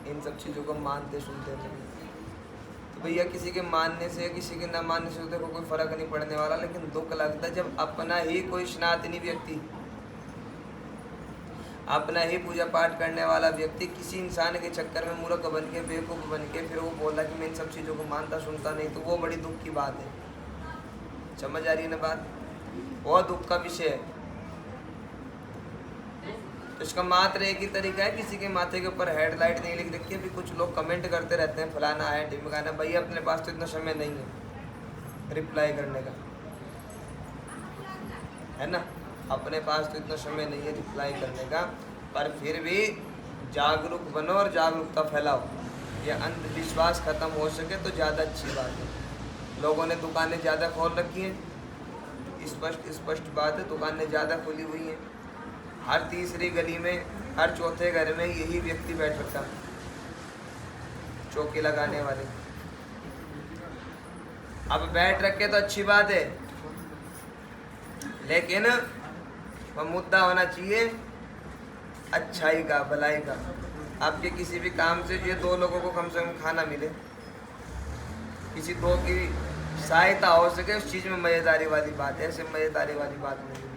इन सब चीज़ों को मानते सुनते नहीं। तो भैया किसी के मानने से किसी के ना मानने से देखो कोई फर्क नहीं पड़ने वाला, लेकिन दुख लगता है जब अपना ही कोई सनातनी व्यक्ति, अपना ही पूजा पाठ करने वाला व्यक्ति किसी इंसान के चक्कर में मूर्ख बन के बेवकूफ़ बन के फिर वो बोला कि मैं इन सब चीज़ों को मानता सुनता नहीं, तो वो बड़ी दुख की बात है। समझ आ रही है ना बात? बहुत दुख का विषय है। तो इसका मात्र एक ही तरीका है, किसी के माथे के ऊपर हेडलाइट नहीं लिख रखी है। अभी कुछ लोग कमेंट करते रहते हैं फलाना है ढिमकाना, भैया अपने पास तो इतना समय नहीं है रिप्लाई करने का, है ना, अपने पास तो इतना समय नहीं है रिप्लाई करने का, पर फिर भी जागरूक बनो और जागरूकता फैलाओ। ये अंधविश्वास खत्म हो सके तो ज़्यादा अच्छी बात है। लोगों ने दुकानें ज़्यादा खोल रखी हैं, स्पष्ट बात है, दुकानें ज़्यादा खुली हुई हैं। हर तीसरी गली में, हर चौथे घर में यही व्यक्ति बैठ रखा है, चौकी लगाने वाले। अब बैठ रखे तो अच्छी बात है, लेकिन वह मुद्दा होना चाहिए अच्छाई का, भलाई का। आपके किसी भी काम से ये दो लोगों को कम से कम खाना मिले, किसी दो की सहायता हो सके, उस चीज़ में मज़ेदारी वाली बात है। ऐसे मज़ेदारी वाली बात नहीं है,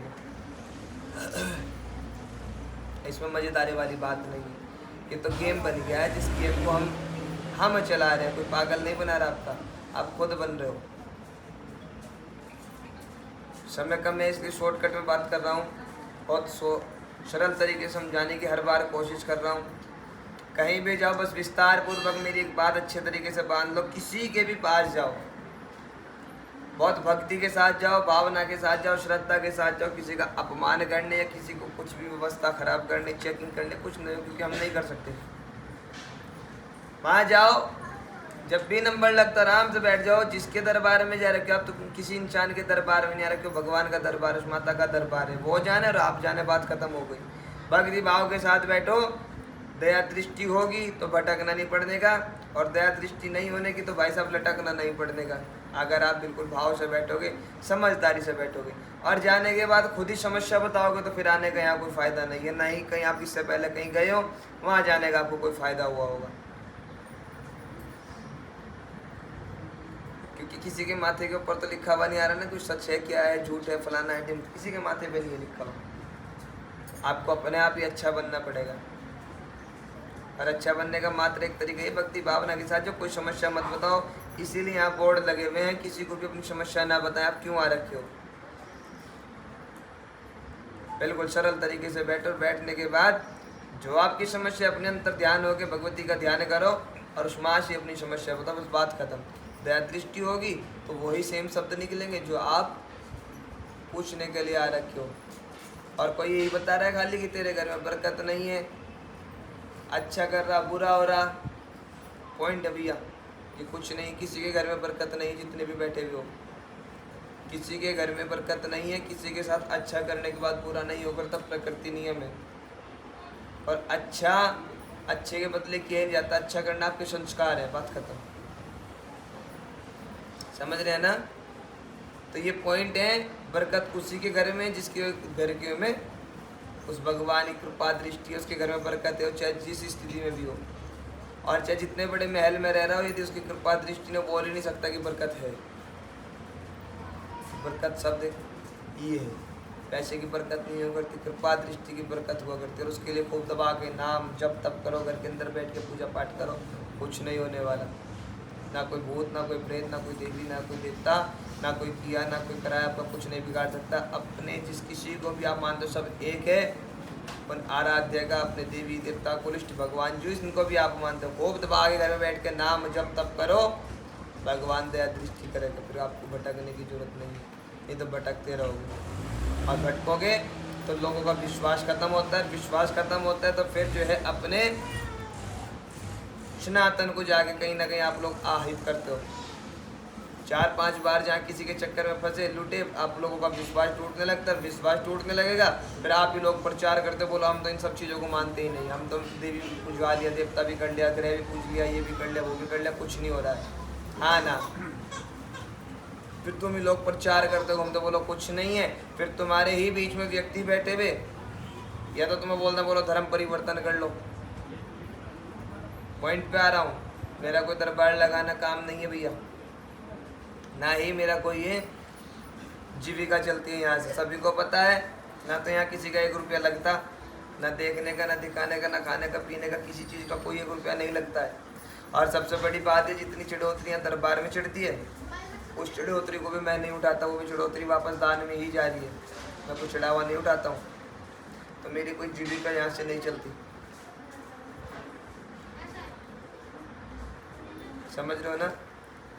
इसमें मज़ेदारी वाली बात नहीं है। ये तो गेम बन गया है, जिस गेम को हम चला रहे हैं। कोई पागल नहीं बना रहा आपका, आप खुद बन रहे हो। समय कम है इसलिए शॉर्टकट में बात कर रहा हूँ, बहुत सरल तरीके से समझाने की हर बार कोशिश कर रहा हूँ। कहीं भी जाओ बस विस्तार पूर्वक मेरी एक बात अच्छे तरीके से बांध लो। किसी के भी पास जाओ, बहुत भक्ति के साथ जाओ, भावना के साथ जाओ, श्रद्धा के साथ जाओ। किसी का अपमान करने या किसी को कुछ भी व्यवस्था खराब करने, चेकिंग करने कुछ नहीं, क्योंकि हम नहीं कर सकते। वहाँ जाओ, जब भी नंबर लगता आराम से बैठ जाओ। जिसके दरबार में जा रखे हो आप, तो किसी इंसान के दरबार में नहीं आ रखे हो, भगवान का दरबार, उस माता का दरबार है। वो जाने और आप जाने, बात खत्म हो गई। भक्ति भाव के साथ बैठो, दया दृष्टि होगी तो भटकना नहीं पड़ने का, और दया दृष्टि नहीं होने की तो भाई साहब लटकना नहीं पड़ने का। अगर आप बिल्कुल भाव से बैठोगे, समझदारी से बैठोगे, और जाने के बाद खुद ही समस्या बताओगे, तो फिर आने का यहाँ कोई फ़ायदा नहीं है। ना ही कहीं आप इससे पहले कहीं गए हो, वहाँ जाने का आपको कोई फ़ायदा हुआ होगा। क्योंकि किसी के माथे के ऊपर तो लिखा हुआ नहीं आ रहा ना कुछ सच है क्या है, झूठ है, फलाना है, किसी के माथे पे नहीं है लिखा हुआ। आपको अपने आप ही अच्छा बनना पड़ेगा, और अच्छा बनने का मात्र एक तरीका है भक्ति भावना के साथ। जो कोई समस्या मत बताओ, इसीलिए यहाँ बोर्ड लगे हुए हैं, किसी को भी अपनी समस्या ना बताएं। आप क्यों आ रखे हो? बिल्कुल सरल तरीके से बैठो। बैठने के बाद जो आपकी समस्या, अपने अंतर ध्यान होकर भगवती का ध्यान करो, और उस माँ से अपनी समस्या बताओ, बस बात खत्म। दया दृष्टि होगी तो वही सेम शब्द निकलेंगे जो आप पूछने के लिए आ रखे हो। और कोई यही बता रहा है खाली कि तेरे घर में बरकत नहीं है, अच्छा कर रहा, बुरा हो रहा, पॉइंट है भैया। ये कुछ नहीं, किसी के घर में बरकत नहीं, जितने भी बैठे हुए हो, किसी के घर में बरकत नहीं है। किसी के साथ अच्छा करने के बाद बुरा नहीं होगा, तब प्रकृति नियम है। और अच्छा अच्छे के बदले किया नहीं जाता, अच्छा करना आपके संस्कार है, बात खत्म। समझ रहे हैं ना? तो ये पॉइंट है, बरकत उसी के घर में जिसके घर के में उस भगवान की कृपा दृष्टि है, उसके घर में बरकत है, चाहे जिस स्थिति में भी हो। और चाहे जितने बड़े महल में रह रहा हो, यदि उसकी कृपा दृष्टि ने बोल ही नहीं सकता कि बरकत है। बरकत शब्द ये है, पैसे की बरकत नहीं हुआ करती, कृपा दृष्टि की बरकत हुआ करती है। और उसके लिए खूब दबा के नाम जब तब करो, घर के अंदर बैठ के पूजा पाठ करो, कुछ नहीं होने वाला। ना कोई भूत, ना कोई प्रेत, ना कोई देवी, ना कोई देवता, ना कोई किया, ना कोई कराया, आपका कुछ नहीं बिगाड़ सकता। अपने जिस किसी को भी आप मानते हो सब एक है, पर आराध्य का अपने देवी देवता कुलिष्ठ भगवान जो इनको भी आप मानते हो, खूब दबा के घर में बैठ के नाम जब तब करो, भगवान दया दृष्टि करेगा। फिर आपको भटकने की जरूरत नहीं है, नहीं तो भटकते रहोगे। और भटकोगे तो लोगों का विश्वास खत्म होता है, विश्वास खत्म होता है तो फिर जो है अपने सनातन को जाके कहीं ना कहीं आप लोग आहित करते हो। 4-5 बार जहाँ किसी के चक्कर में फंसे, लूटे, आप लोगों का विश्वास टूटने लगता है। विश्वास टूटने लगेगा, फिर आप ही लोग प्रचार करते, बोलो हम तो इन सब चीज़ों को मानते ही नहीं, हम तो देवी पूजवा लिया, देवता भी कर लिया, ग्रह भी पूज लिया, ये भी कर लिया, वो भी कर लिया, कुछ नहीं हो रहा है। हाँ ना, फिर तुम ही लोग प्रचार करते हो, हम तो बोलो कुछ नहीं है। फिर तुम्हारे ही बीच में व्यक्ति बैठे हुए, या तो तुम्हें बोलना बोलो धर्म परिवर्तन कर लो, पॉइंट पे आ रहा हूँ। मेरा कोई दरबार लगाना काम नहीं है भैया, ना ही मेरा कोई ये जीविका चलती है यहाँ से, सभी को पता है। ना तो यहाँ किसी का 1 रुपया लगता, ना देखने का, ना दिखाने का, ना खाने का, पीने का, किसी चीज़ का कोई 1 रुपया नहीं लगता है। और सबसे बड़ी बात है, जितनी चिड़ोतरियाँ दरबार में चढ़ती है, उस चिड़ोतरी को भी मैं नहीं उठाता, वो भी चिड़ोतरी वापस दान में ही जा रही है, मैं कोई चढ़ावा नहीं उठाता हूँ। तो मेरी कोई जीविका यहाँ से नहीं चलती, समझ रहे हो ना।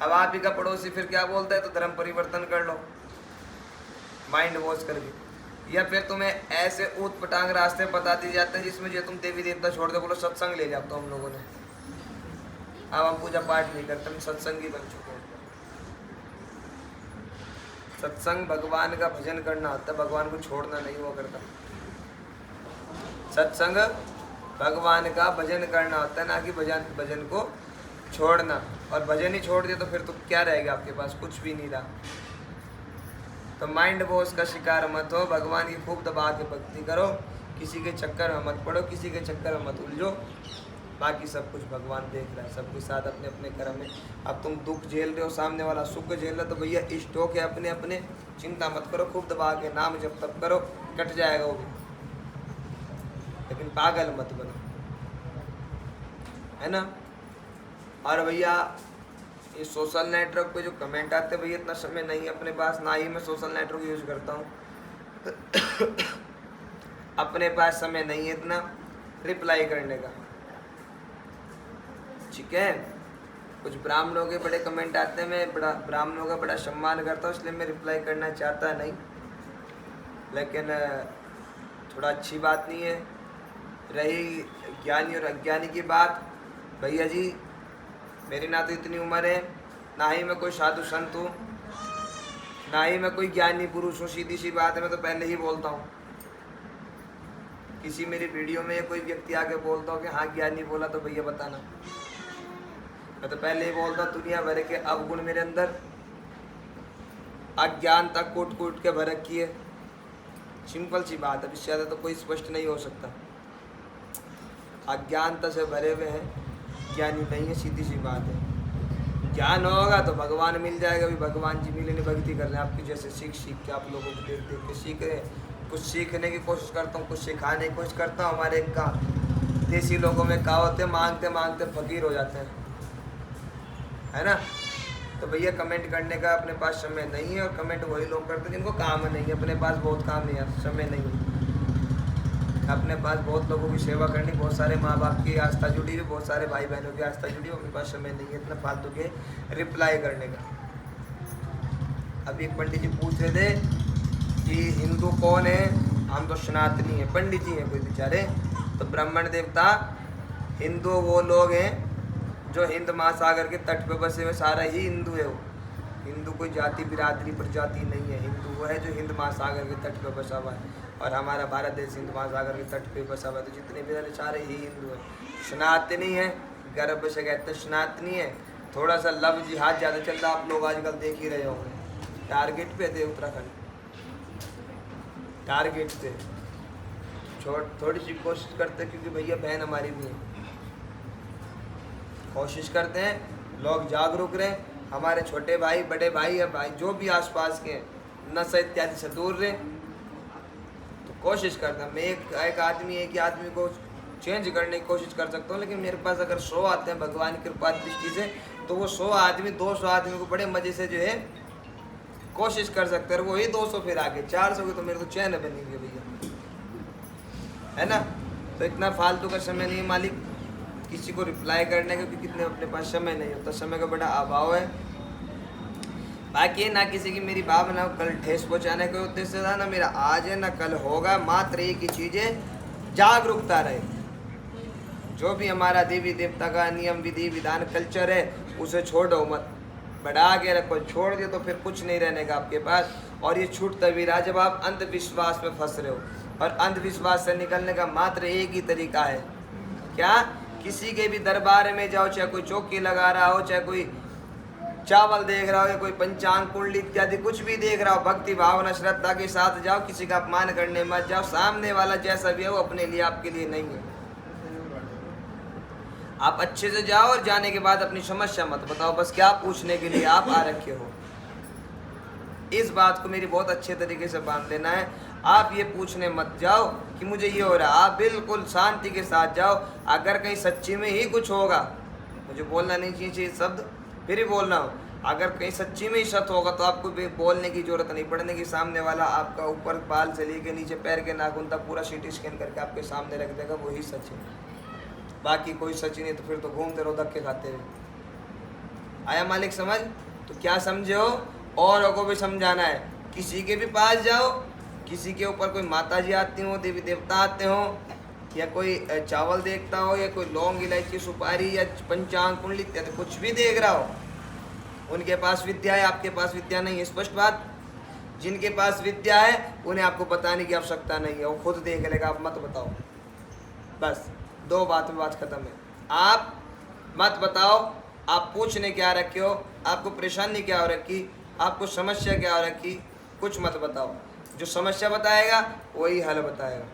अब आप ही का पड़ोसी फिर क्या बोलता है, तो धर्म परिवर्तन कर लो माइंड वॉश करके, या फिर तुम्हें ऐसे ऊट पटांग रास्ते बता दिए जाते हैं जिसमें जो तुम देवी देवता छोड़ दो, बोलो सत्संग ले जाओ। तो हम लोगों ने अब हम पूजा पाठ नहीं करते, हम सत्संगी बन चुके हैं। सत्संग भगवान का भजन करना होता है, भगवान को छोड़ना नहीं हुआ करता। सत्संग भगवान का भजन करना होता है, ना कि भजन को छोड़ना। और भजन ही छोड़ दिया तो फिर तो क्या रहेगा आपके पास, कुछ भी नहीं रहा। तो माइंड वॉश का शिकार मत हो, भगवान की खूब दबा के भक्ति करो, किसी के चक्कर में मत पड़ो, किसी के चक्कर में मत उलझो। बाकी सब कुछ भगवान देख रहा है, सबके साथ अपने अपने कर्म में। अब तुम दुख झेल रहे हो, सामने वाला सुख झेल रहा है, तो भैया स्टॉक है अपने अपने, चिंता मत करो, खूब दबा के नाम जब तक करो, कट जाएगा वो भी, लेकिन पागल मत बनो, है ना। और भैया ये सोशल नेटवर्क पे जो कमेंट आते हैं, भैया इतना समय नहीं है अपने पास, ना ही मैं सोशल नेटवर्क यूज करता हूँ अपने पास समय नहीं है इतना रिप्लाई करने का, ठीक है। कुछ ब्राह्मणों के बड़े कमेंट आते हैं, मैं ब्राह्मणों का बड़ा सम्मान करता हूँ, इसलिए मैं रिप्लाई करना चाहता नहीं, लेकिन थोड़ा अच्छी बात नहीं है। रही ज्ञानी और अज्ञानी की बात, भैया जी मेरी ना तो इतनी उम्र है, ना ही मैं कोई साधु संत हूँ, ना ही मैं कोई ज्ञानी पुरुष हूँ, सीधी सी बात है। मैं तो पहले ही बोलता हूँ, किसी मेरी वीडियो में कोई व्यक्ति आके बोलता हो कि हाँ ज्ञानी बोला, तो भैया बताना। मैं तो पहले ही बोलता हूँ, दुनिया भर के अवगुण मेरे अंदर, अज्ञानता कूट कूट के भर रखी है। सिंपल सी बात है, इससे ज़्यादा तो कोई स्पष्ट नहीं हो सकता। अज्ञानता से भरे हुए हैं, ज्ञानी नहीं है, सीधी सी बात है। ज्ञान होगा तो भगवान मिल जाएगा, भी भगवान जी मिलने भक्ति कर रहे हैं आपकी जैसे, सीख के आप लोगों को देख देख के सीख रहे हैं। कुछ सीखने की कोशिश करता हूँ, कुछ सिखाने की कोशिश करता हूँ। हमारे एक का देसी लोगों में कहावत है, मांगते मांगते फकीर हो जाते हैं, है ना। तो भैया कमेंट करने का अपने पास समय नहीं है, और कमेंट वही लोग करते हैं जिनको काम नहीं है। अपने पास बहुत काम नहीं है, समय नहीं है। अपने पास बहुत लोगों की सेवा करनी, बहुत सारे माँ बाप की आस्था जुड़ी हुई, बहुत सारे भाई बहनों की आस्था जुड़ी हुई, अपने पास समय नहीं है इतना फालतू के रिप्लाई करने का। अभी एक पंडित जी पूछ रहे थे कि हिंदू कौन है, हम तो सनातनी है। पंडित जी हैं कोई बेचारे, तो ब्राह्मण देवता हिंदू वो लोग हैं जो हिंद महासागर के तट पे बसे हुए, सारा ही हिंदू है वो। हिंदू कोई जाति बिरादरी प्रजाति नहीं है, हिंदू वो है जो हिंद महासागर के तट पे बसा हुआ है। और हमारा भारत देश हिंद महासागर के तट पे बसा हुआ है, तो जितने भी सारे ही हिंदू हैं। सनातनी है, गर्भ से कहते हैं सनातनी है। थोड़ा सा लव जिहाद ज़्यादा चल रहा, आप लोग आजकल देख ही रहे होंगे। टारगेट पे थे उत्तराखंड, टारगेट पे थोड़ी सी कोशिश करते हैं, क्योंकि भैया बहन हमारी भी है, कोशिश करते हैं लोग जागरूक रहें। हमारे छोटे भाई बड़े भाई या भाई जो भी आसपास के नशा इत्यादि से दूर रहें, तो कोशिश करता हूँ। मैं एक आदमी को चेंज करने की कोशिश कर सकता हूँ, लेकिन मेरे पास अगर 100 आते हैं भगवान की कृपा दृष्टि से, तो वो 100 आदमी 200 आदमी को बड़े मज़े से जो है कोशिश कर सकते हैं। वही 200 फिर आगे 400 की तो मेरे तो चैन बनेंगे भैया, है ना। तो इतना फालतू का समय नहीं मालिक किसी को रिप्लाई करने का, क्योंकि कितने अपने पास समय नहीं होता, समय का बड़ा अभाव है। बाकी ना किसी की मेरी भावना कल ठेस पहुँचाने के उद्देश्य था, ना मेरा आज है ना कल होगा। मात्र एक ही चीज़ है, जागरूकता रहे। जो भी हमारा देवी देवता का नियम विधि विधान कल्चर है, उसे छोड़ो मत, बढ़ा के रखो। छोड़ दिए तो फिर कुछ नहीं रहने का आपके पास। और ये छूट तभी रहा जब आप अंधविश्वास में फंस रहे हो, और अंधविश्वास से निकलने का मात्र एक ही तरीका है, क्या? किसी के भी दरबार में जाओ, चाहे कोई चौकी लगा रहा हो, चाहे कोई चावल देख रहा हो, या कोई पंचांग कुंडली इत्यादि कुछ भी देख रहा हो, भक्ति भावना श्रद्धा के साथ जाओ। किसी का अपमान करने मत जाओ। सामने वाला जैसा भी है वो अपने लिए आपके लिए नहीं है। आप अच्छे से जाओ और जाने के बाद अपनी समस्या मत बताओ, बस क्या पूछने के लिए आप आ रखे हो। इस बात को मेरी बहुत अच्छे तरीके से बांध लेना है। आप ये पूछने मत जाओ कि मुझे ये हो रहा है, आप बिल्कुल शांति के साथ जाओ। अगर कहीं सच्ची में ही कुछ होगा, मुझे बोलना नहीं चाहिए शब्द, फिर ही बोलना हो, अगर कहीं सच्ची में ही सत्य होगा तो आपको बोलने की जरूरत नहीं पड़ने की। सामने वाला आपका ऊपर बाल से लेके नीचे पैर के नाखून तक पूरा सीटी स्कैन करके आपके सामने रख देगा, वही सच है। बाकी कोई सच नहीं तो फिर तो घूमते रहो धक्के खाते हुए। आया मालिक समझ? तो क्या समझे हो? औरों को भी समझाना है। किसी के भी पास जाओ, किसी के ऊपर कोई माता जी आती हो, देवी देवता आते हो, या कोई चावल देखता हो, या कोई लौंग इलायची सुपारी या पंचांग कुंडली इत्यादि कुछ भी देख रहा हो, उनके पास विद्या है, आपके पास विद्या नहीं है। स्पष्ट बात। जिनके पास विद्या है उन्हें आपको बताने की आवश्यकता नहीं है, वो खुद देख लेगा, आप मत बताओ। बस 2 बात में बात खत्म है। आप मत बताओ, आप पूछने क्या रखे हो, आपको परेशानी क्या हो रखी, आपको समस्या क्या हो रखी, कुछ मत बताओ। जो समस्या बताएगा वही हल बताएगा,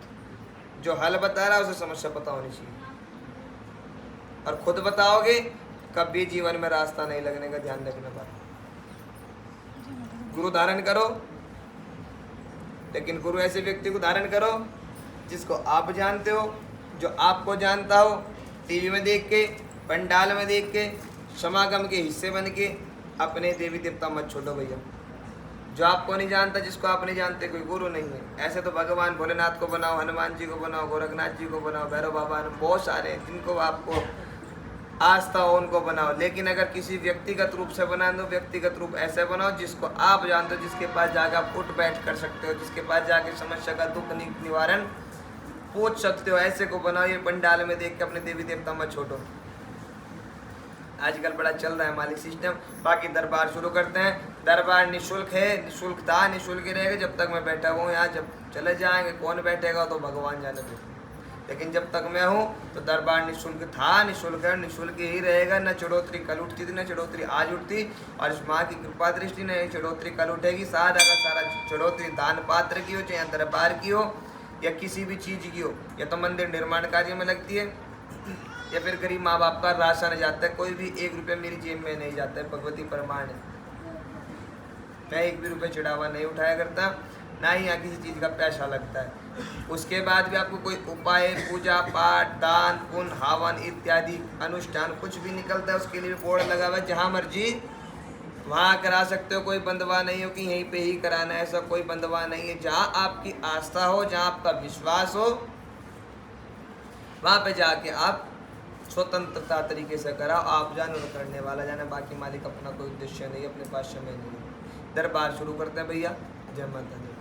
जो हल बता रहा है उसे समस्या पता होनी चाहिए। और खुद बताओगे कभी जीवन में रास्ता नहीं लगने का, ध्यान रखना। बात गुरु धारण करो, लेकिन गुरु ऐसे व्यक्ति को धारण करो जिसको आप जानते हो, जो आपको जानता हो। टीवी में देख के, पंडाल में देख के, समागम के हिस्से बन के अपने देवी देवता मत छोड़ो भैया। जो आपको नहीं जानता, जिसको आप नहीं जानते, कोई गुरु नहीं है। ऐसे तो भगवान भोलेनाथ को बनाओ, हनुमान जी को बनाओ, गोरखनाथ जी को बनाओ, भैरव बाबा, बहुत सारे हैं जिनको आपको आस्था हो उनको बनाओ। लेकिन अगर किसी व्यक्तिगत रूप से बना दो, व्यक्तिगत रूप ऐसे बनाओ जिसको आप जानते हो, जिसके पास जाकर आप उठ बैठ कर सकते हो, जिसके पास जाके समस्या का दुख निवारण पूछ सकते हो, ऐसे को बनाओ। ये पंडाल में देख के अपने देवी देवता मत छोड़ो। आजकल बड़ा चल रहा है मालिक सिस्टम। बाकी दरबार शुरू करते हैं। दरबार निःशुल्क है, निःशुल्क था, निःशुल्क ही रहेगा जब तक मैं बैठा हुआ हूँ यहाँ। जब चले जाएंगे कौन बैठेगा तो भगवान जाने दो, लेकिन जब तक मैं हूँ तो दरबार निःशुल्क था, निःशुल्क है, निःशुल्क ही रहेगा। न चढ़ोतरी कल उठती थी, न चढ़ोतरी आज उठती, और इस माँ की कृपा दृष्टि ने चढ़ोतरी कल उठेगी। सारा का सारा चढ़ोतरी दान पात्र की हो, चाहे दरबार की हो या किसी भी चीज़ की हो, या तो मंदिर निर्माण कार्य में लगती है, या फिर गरीब माँ बाप का राशन जाता है। कोई भी 1 रुपया मेरी जेब में नहीं जाता है, भगवती प्रमाण है। मैं 1 भी रुपये चढ़ावा नहीं उठाया करता, ना ही यहाँ किसी चीज़ का पैसा लगता है। उसके बाद भी आपको कोई उपाय, पूजा पाठ, दान पुण्य, हवन इत्यादि अनुष्ठान कुछ भी निकलता है, उसके लिए बोर्ड लगा हुआ है। जहाँ मर्जी वहाँ करा सकते हो, कोई बंधवा नहीं हो कि यहीं पे ही कराना है, ऐसा कोई बंधवा नहीं है। जहाँ आपकी आस्था हो, जहाँ आपका विश्वास हो, वहाँ पे जाके आप स्वतंत्रता तरीके से कराओ। आप जानो तो करने वाला जाने, बाकी मालिक अपना कोई उद्देश्य नहीं, अपने पास समय नहीं। दरबार शुरू करते हैं भैया। जय माता दी।